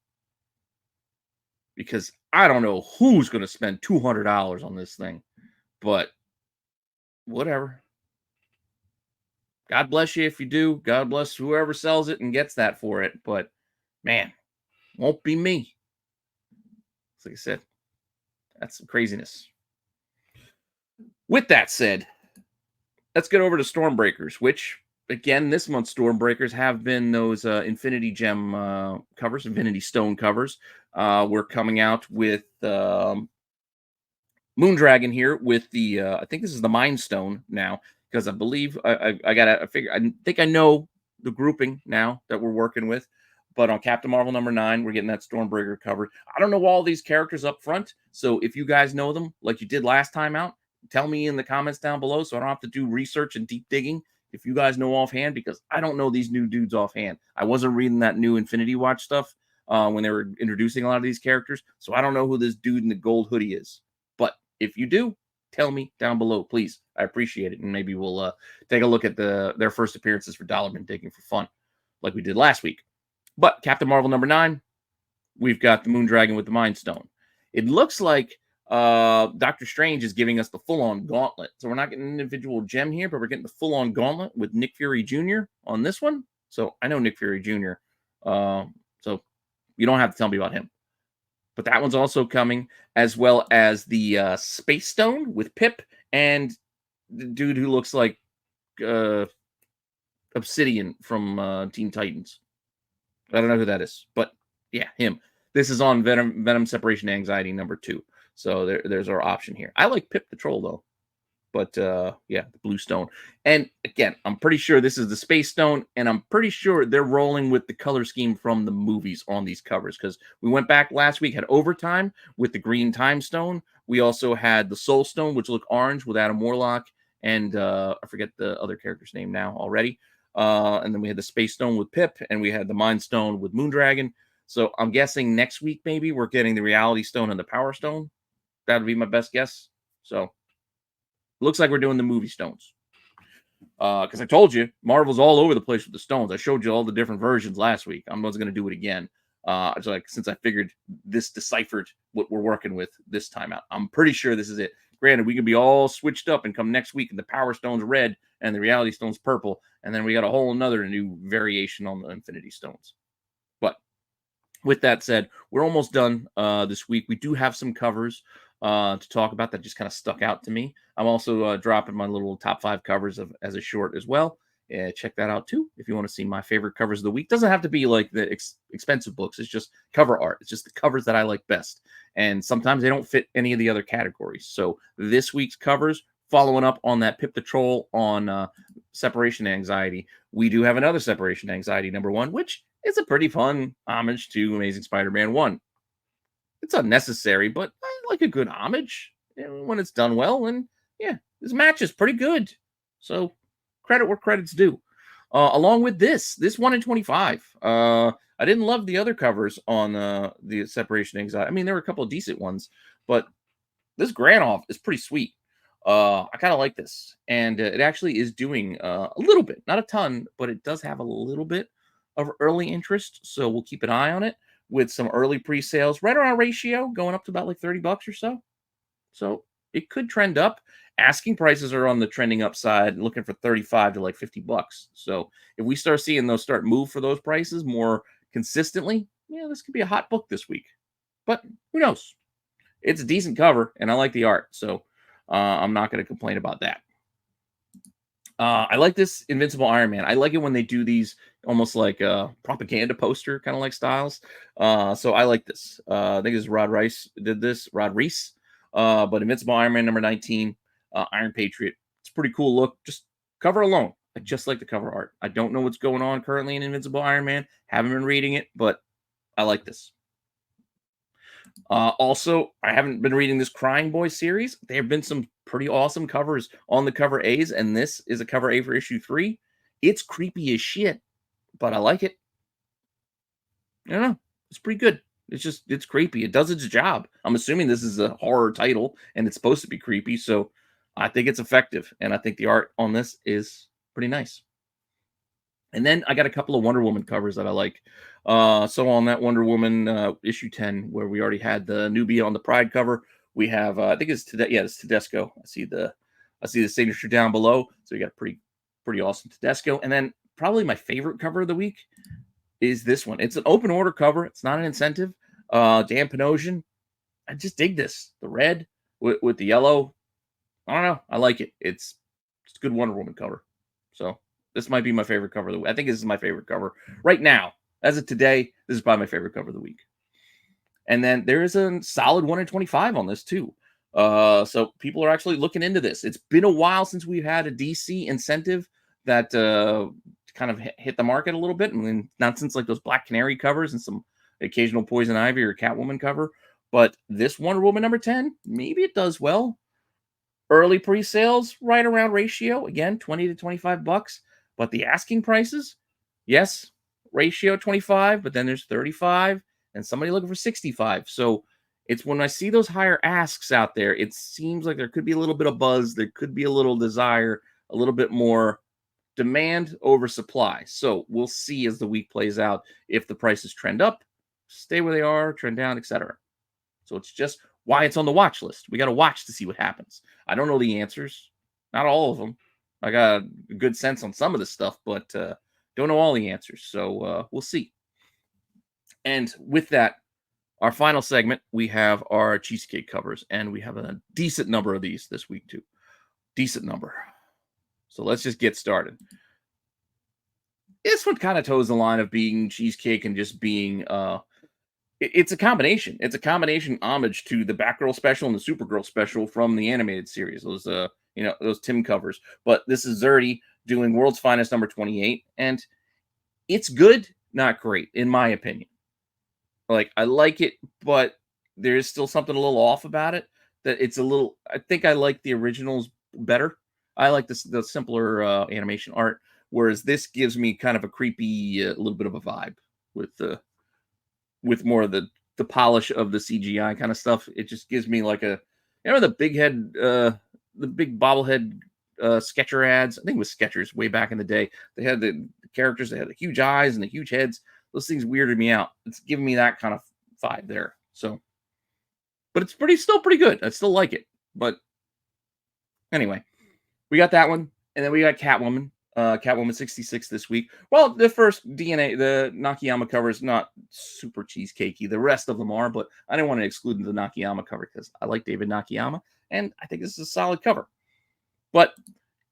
Because I don't know who's going to spend $200 on this thing, but whatever. God bless you if you do. God bless whoever sells it and gets that for it. But man, won't be me. Like I said, that's some craziness. With that said, let's get over to Stormbreakers, which, again, this month's Stormbreakers have been those Infinity Gem covers, Infinity Stone covers. We're coming out with Moondragon here with the, I think this is the Mind Stone now, because I believe, I think I know the grouping now that we're working with. But on Captain Marvel #9, we're getting that Stormbreaker covered. I don't know all these characters up front, so if you guys know them like you did last time out, tell me in the comments down below so I don't have to do research and deep digging if you guys know offhand, because I don't know these new dudes offhand. I wasn't reading that new Infinity Watch stuff when they were introducing a lot of these characters, so I don't know who this dude in the gold hoodie is. But if you do, tell me down below, please. I appreciate it, and maybe we'll take a look at their first appearances for Dollar Bin Digging for fun, like we did last week. But Captain Marvel number 9, we've got the Moon Dragon with the Mind Stone. It looks like Doctor Strange is giving us the full-on gauntlet. So we're not getting an individual gem here, but we're getting the full-on gauntlet with Nick Fury Jr. on this one. So I know Nick Fury Jr. So you don't have to tell me about him. But that one's also coming, as well as the Space Stone with Pip and the dude who looks like Obsidian from Teen Titans. I don't know who that is, but yeah, him. This is on Venom Separation Anxiety number 2. So there's our option here. I like Pip the Troll, though. But yeah, the Blue Stone. And again, I'm pretty sure this is the Space Stone, and I'm pretty sure they're rolling with the color scheme from the movies on these covers, because we went back last week, had Overtime with the green Time Stone. We also had the Soul Stone, which looked orange with Adam Warlock, and I forget the other character's name now already. And then we had the Space Stone with Pip, and we had the Mind Stone with Moondragon. So I'm guessing next week maybe we're getting the Reality Stone and the Power Stone. That would be my best guess. So looks like we're doing the movie stones. Because I told you, Marvel's all over the place with the stones. I showed you all the different versions last week. I'm not going to do it again. It's like, since I figured this deciphered what we're working with this time out. I'm pretty sure this is it. Granted, we could be all switched up and come next week and the Power Stone's red and the Reality Stone's purple. And then we got a whole another new variation on the Infinity Stones. But with that said, we're almost done this week. We do have some covers to talk about that just kind of stuck out to me. I'm also dropping my little top 5 covers as a short as well. Check that out too if you want to see my favorite covers of the week. Doesn't have to be like the expensive books. It's just cover art. It's just the covers that I like best. And sometimes they don't fit any of the other categories. So this week's covers, following up on that Pip the Troll on Separation Anxiety, we do have another Separation Anxiety number 1, which is a pretty fun homage to Amazing Spider-Man 1. It's unnecessary, but I like a good homage when it's done well. And yeah, this match is pretty good. So credit where credit's due. Along with this 1 in 25. I didn't love the other covers on the Separation Anxiety. I mean, there were a couple of decent ones, but this Granoff is pretty sweet. I kind of like this. And it actually is doing a little bit, not a ton, but it does have a little bit of early interest. So we'll keep an eye on it with some early pre-sales, right around ratio, going up to about like $30 or so. So it could trend up. Asking prices are on the trending upside, looking for 35 to like $50. So if we start seeing those start move for those prices more consistently, yeah, this could be a hot book this week. But who knows? It's a decent cover, and I like the art, so I'm not going to complain about that. I like this Invincible Iron Man. I like it when they do these almost like propaganda poster kind of like styles. So I like this. I think it's Rod Reis did this. Rod Reis. But Invincible Iron Man number 19, Iron Patriot. It's a pretty cool look. Just cover alone. I just like the cover art. I don't know what's going on currently in Invincible Iron Man. Haven't been reading it, but I like this. Also, I haven't been reading this Crying Boy series. There have been some pretty awesome covers on the cover A's, and this is a cover A for issue 3. It's creepy as shit, but I like it. I don't know. It's pretty good. It's creepy. It does its job. I'm assuming this is a horror title, and it's supposed to be creepy, so I think it's effective, and I think the art on this is pretty nice. And then I got a couple of Wonder Woman covers that I like. So on that Wonder Woman issue 10, where we already had the newbie on the Pride cover, we have I think it's it's Tedesco. I see the signature down below. So we got a pretty awesome Tedesco. And then probably my favorite cover of the week is this one. It's an open order cover. It's not an incentive. Dan Panosian. I just dig this. The red with the yellow. I don't know. I like it. It's a good Wonder Woman cover. So this might be my favorite cover of the week. I think this is my favorite cover right now. As of today, this is probably my favorite cover of the week. And then there is a solid 1 in 25 on this too. So people are actually looking into this. It's been a while since we've had a DC incentive that kind of hit the market a little bit. I mean, not since like those Black Canary covers and some occasional Poison Ivy or Catwoman cover. But this Wonder Woman number 10, maybe it does well. Early pre-sales, right around ratio. Again, 20 to $25. But the asking prices, yes, ratio 25, but then there's 35 and somebody looking for 65. So it's when I see those higher asks out there, it seems like there could be a little bit of buzz. There could be a little desire, a little bit more demand over supply. So we'll see as the week plays out if the prices trend up, stay where they are, trend down, etc. So it's just why it's on the watch list. We got to watch to see what happens. I don't know the answers, not all of them. I got a good sense on some of the stuff, but don't know all the answers. So we'll see. And with that, our final segment, we have our cheesecake covers, and we have a decent number of these this week too. Decent number. So let's just get started. This one kind of toes the line of being cheesecake and just being it's a combination. It's a combination homage to the Batgirl special and the Supergirl special from the animated series. Those those Tim covers. But this is Zerdy doing World's Finest number 28, and it's good, not great, in my opinion. Like, I like it, but there is still something a little off about it. That it's a little. I think I like the originals better. I like the simpler animation art, whereas this gives me kind of a creepy, little bit of a vibe with more of the polish of the CGI kind of stuff. It just gives me like a, the big head, the big bobblehead Sketcher ads. I think it was Skechers way back in the day. They had the characters, they had the huge eyes and the huge heads. Those things weirded me out. It's giving me that kind of vibe there. So, but it's still pretty good. I still like it. But anyway, we got that one, and then we got Catwoman. Catwoman 66 this week. Well, the first DNA, the Nakayama cover is not super cheesecakey. The rest of them are, but I didn't want to exclude the Nakayama cover because I like David Nakayama, and I think this is a solid cover. But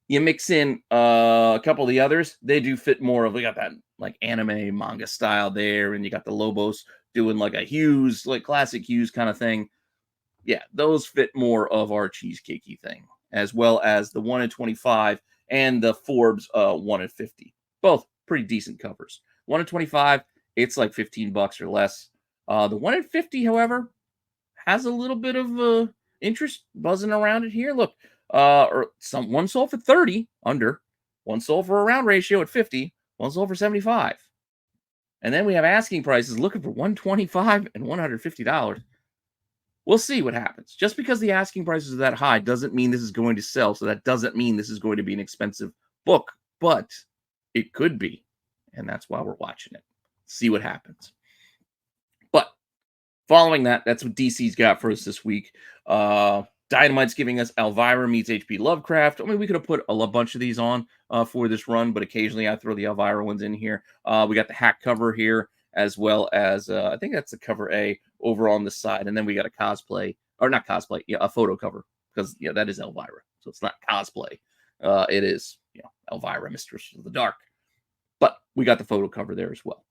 you mix in a couple of the others, they do fit more of, we got that like anime manga style there, and you got the Lobos doing like a Hughes, like classic Hughes kind of thing. Yeah, those fit more of our cheesecakey thing, as well as the 1 in 25 and the Forbes 1 in 50. Both pretty decent covers. 1 in 25, it's like $15 or less. The 1 in 50, however, has a little bit of interest buzzing around it here. Look, one sold for 30 under, one sold for a round ratio at 50, one sold for 75. And then we have asking prices looking for $125 and $150. We'll see what happens. Just because the asking prices are that high doesn't mean this is going to sell. So that doesn't mean this is going to be an expensive book, but it could be. And that's why we're watching it. See what happens. But following that, that's what DC's got for us this week. Dynamite's giving us Elvira meets H.P. Lovecraft. I mean, we could have put a bunch of these on for this run, but occasionally I throw the Elvira ones in here. We got the hack cover here, as well as I think that's the cover A over on the side. And then we got a cosplay, or not cosplay, a photo cover, because that is Elvira. So it's not cosplay. It is, Elvira, Mistress of the Dark. But we got the photo cover there as well.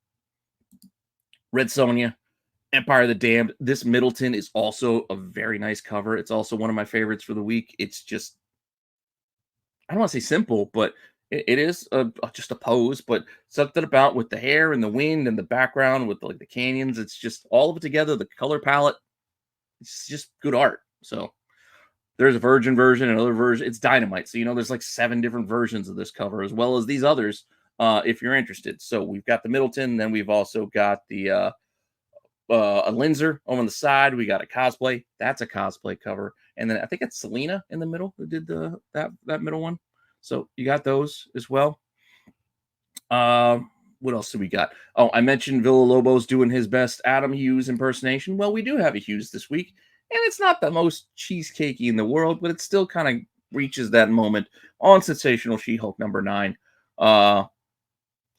Red Sonja, Empire of the Damned. This Middleton is also a very nice cover. It's also one of my favorites for the week. It's just, I don't want to say simple, but it is just a pose, but something about with the hair and the wind and the background with the canyons. It's just all of it together. The color palette, it's just good art. So there's a virgin version, another version. It's Dynamite. So, there's like 7 different versions of this cover, as well as these others, if you're interested. So we've got the Middleton. Then we've also got the a Linzer on the side. We got a cosplay. That's a cosplay cover. And then I think it's Selena in the middle who did that middle one. So you got those as well. What else do we got? Oh, I mentioned Villalobos doing his best Adam Hughes impersonation. Well, we do have a Hughes this week, and it's not the most cheesecakey in the world, but it still kind of reaches that moment on Sensational She-Hulk number 9. I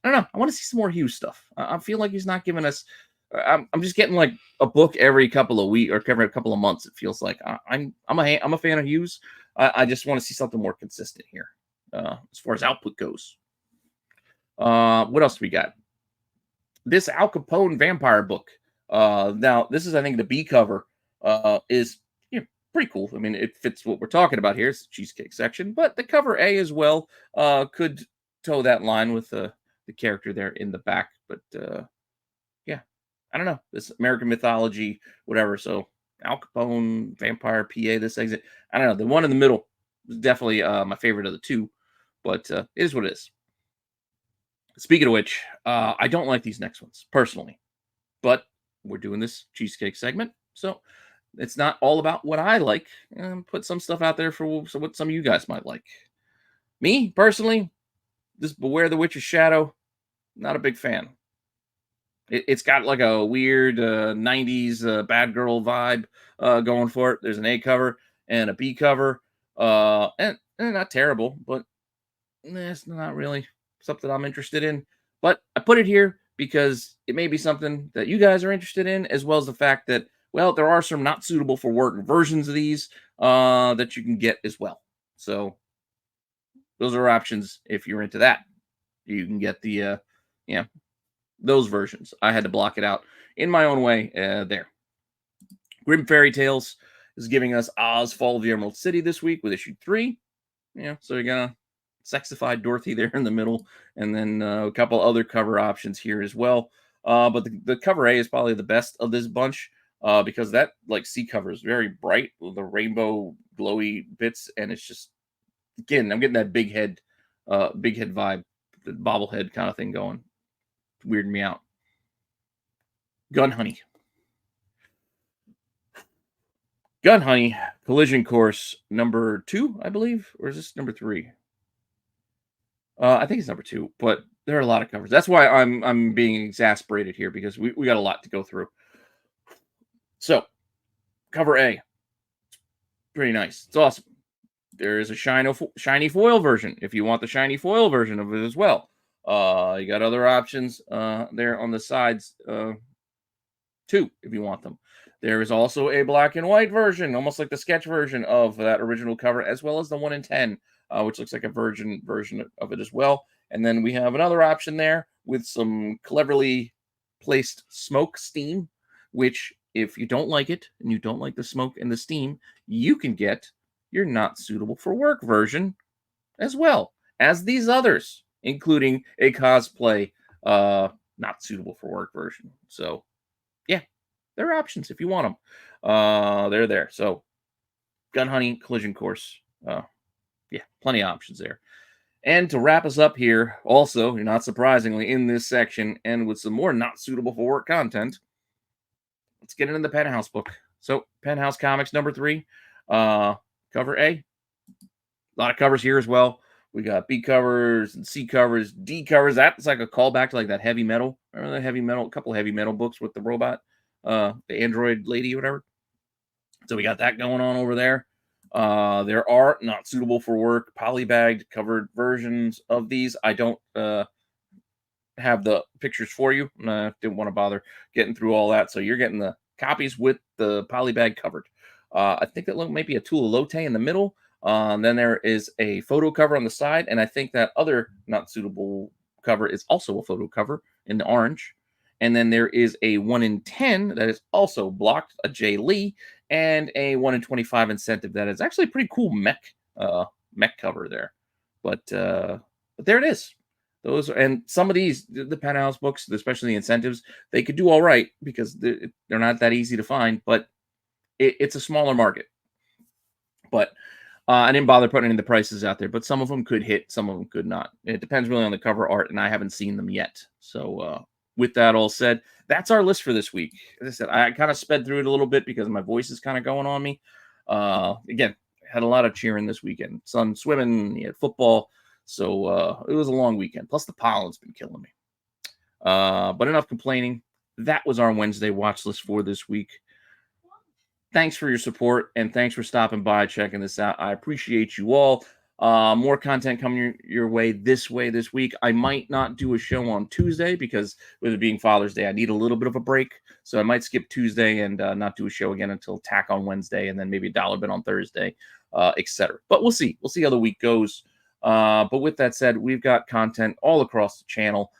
don't know. I want to see some more Hughes stuff. I feel like he's not giving us. I'm just getting like a book every couple of weeks or every couple of months. It feels like I'm a fan of Hughes. I just want to see something more consistent here. As far as output goes. What else do we got? This Al Capone vampire book. Now, this is, I think, the B cover is pretty cool. I mean, it fits what we're talking about here. It's the cheesecake section, but the cover A as well could toe that line with the character there in the back. But I don't know. This American mythology, whatever. So Al Capone, vampire, PA, this exit. I don't know. The one in the middle was definitely my favorite of the two. But it is what it is. Speaking of which, I don't like these next ones, personally. But we're doing this cheesecake segment, so it's not all about what I like. Put some stuff out there for what some of you guys might like. Me, personally, This Beware the Witch's Shadow, not a big fan. It's got like a weird 90s bad girl vibe going for it. There's an A cover and a B cover. And not terrible, but it's not really something I'm interested in. But I put it here because it may be something that you guys are interested in, as well as the fact that, well, there are some not suitable for work versions of these that you can get as well. So those are options if you're into that. You can get the, those versions. I had to block it out in my own way there. Grim Fairy Tales is giving us Oz Fall of the Emerald City this week with issue 3. So you're going to sexified Dorothy there in the middle, and then a couple other cover options here as well. But the cover A is probably the best of this bunch because that like C cover is very bright with the rainbow glowy bits, and it's just, again, I'm getting that big head vibe, the bobblehead kind of thing going. It's weirding me out. Gun Honey. Gun Honey Collision Course number 2, I believe, or is this number 3? I think it's number 2, but there are a lot of covers. That's why I'm being exasperated here, because we got a lot to go through. So, cover A, pretty nice. It's awesome. There is a shiny foil version if you want the shiny foil version of it as well. You got other options there on the sides too if you want them. There is also a black and white version, almost like the sketch version of that original cover, as well as the 1 in 10, which looks like a version of it as well. And then we have another option there with some cleverly placed smoke steam, which if you don't like it and you don't like the smoke and the steam, you can get your not suitable for work version as well as these others, including a cosplay not suitable for work version. So yeah, there are options if you want them. They're there. So Gun Honey Collision Course. Yeah, plenty of options there. And to wrap us up here, also, not surprisingly, in this section, and with some more not suitable for work content, let's get into the Penthouse book. So, Penthouse Comics number 3, cover A. A lot of covers here as well. We got B covers and C covers, D covers. That's like a callback to like that heavy metal. Remember that heavy metal? A couple of heavy metal books with the robot, the android lady or whatever. So we got that going on over there. There are not suitable for work polybagged covered versions of these. I don't have the pictures for you. Didn't want to bother getting through all that. So you're getting the copies with the polybag covered. I think that might be a Tula Lotte in the middle. Then there is a photo cover on the side. And I think that other not suitable cover is also a photo cover in the orange. And then there is a 1 in 10 that is also blocked, a J. Lee, and a 1 in 25 incentive that is actually a pretty cool mech cover there. But there it is. Those and some of these, the Penthouse books, especially the incentives, they could do all right because they're not that easy to find, but it's a smaller market. But I didn't bother putting any of the prices out there, but some of them could hit, some of them could not. It depends really on the cover art, and I haven't seen them yet. So with that all said, that's our list for this week. As I said, I kind of sped through it a little bit because my voice is kind of going on me. Again, had a lot of cheering this weekend. Son swimming, he had football. So it was a long weekend. Plus the pollen's been killing me. But enough complaining. That was our Wednesday watch list for this week. Thanks for your support, and thanks for stopping by, checking this out. I appreciate you all. More content coming your way this week. I might not do a show on Tuesday because with it being Father's Day, I need a little bit of a break. So I might skip Tuesday and not do a show again until Tack on Wednesday, and then maybe a dollar bit on Thursday, etc. But we'll see. We'll see how the week goes. But with that said, we've got content all across the channel.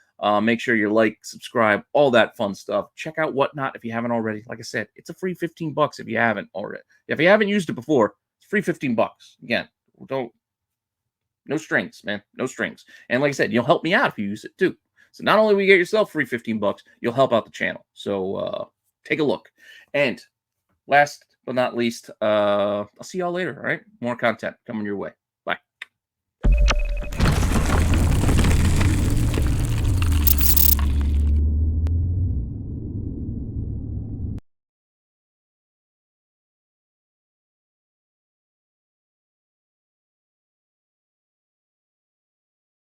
Make sure you like, subscribe, all that fun stuff. Check out Whatnot if you haven't already. Like I said, it's a free $15 if you haven't already. If you haven't used it before, it's free $15. Again, no strings, man. No strings. And like I said, you'll help me out if you use it too. So not only will you get yourself free $15, you'll help out the channel. So take a look. And last but not least, I'll see y'all later, all right? More content coming your way.